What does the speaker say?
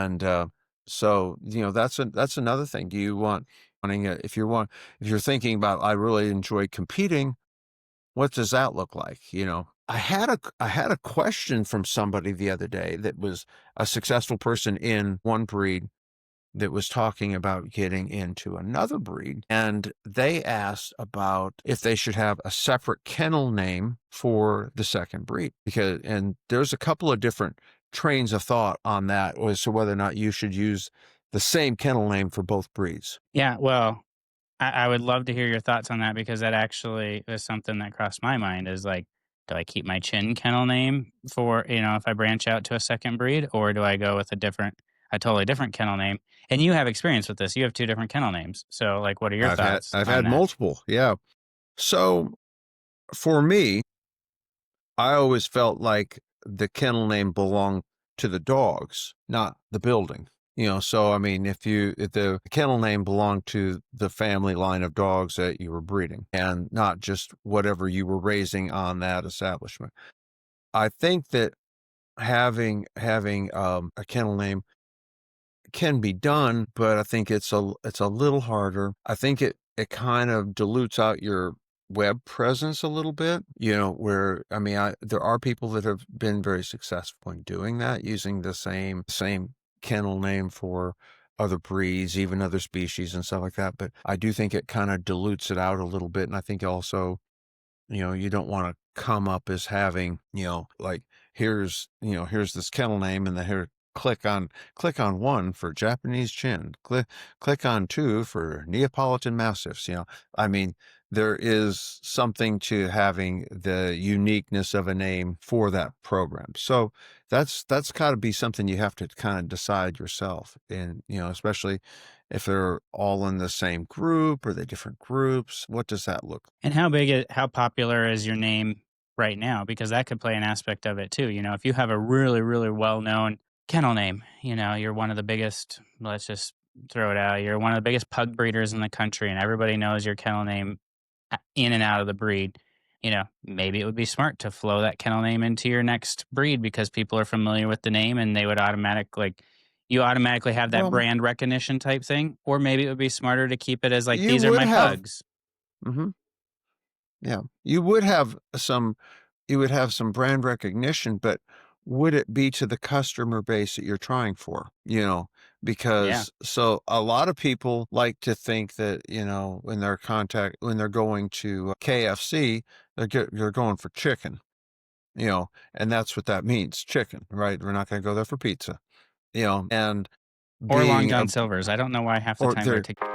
And so, that's another thing. Do you wanting if you're thinking about, I really enjoy competing, what does that look like? I had a question from somebody the other day that was a successful person in one breed that was talking about getting into another breed. And they asked about if they should have a separate kennel name for the second breed. And there's a couple of different trains of thought on that as to whether or not you should use the same kennel name for both breeds. Yeah, well, I would love to hear your thoughts on that because that actually is something that crossed my mind is like, do I keep my chin kennel name for, if I branch out to a second breed, or do I go with a totally different kennel name? And you have experience with this. You have two different kennel names. So, like, what are your thoughts I've on had that? multiple. Yeah. So for me, I always felt like the kennel name belonged to the dogs, not the building. So I mean, if the kennel name belonged to the family line of dogs that you were breeding and not just whatever you were raising on that establishment. I think that having a kennel name can be done, but I think it's a little harder. I think it kind of dilutes out your web presence a little bit, where I mean, there are people that have been very successful in doing that, using the same kennel name for other breeds, even other species and stuff like that. But I do think it kind of dilutes it out a little bit. And I think also, you don't want to come up as having, like, here's this kennel name, and then here, click on one for Japanese chin, click on two for Neapolitan Mastiffs. I mean, there is something to having the uniqueness of a name for that program. So that's got to be something you have to kind of decide yourself. And, especially if they're all in the same group or they different groups, what does that look? And how popular is your name right now? Because that could play an aspect of it too. If you have a really, really well known kennel name, you're one of the biggest, let's just throw it out, you're one of the biggest pug breeders in the country, and everybody knows your kennel name in and out of the breed. Maybe it would be smart to flow that kennel name into your next breed because people are familiar with the name and they would you automatically have that Well, brand recognition type thing. Or maybe it would be smarter to keep it as like, you these are would my have. pugs. Mhm. Yeah. You would have some brand recognition, but would it be to the customer base that you're trying for? Yeah. Because so a lot of people like to think that, when they're going to KFC, they're going for chicken, and that's what that means, chicken, right? We're not going to go there for pizza, and Or Long being a, John Silver's. I don't know why half the or time they're they're together.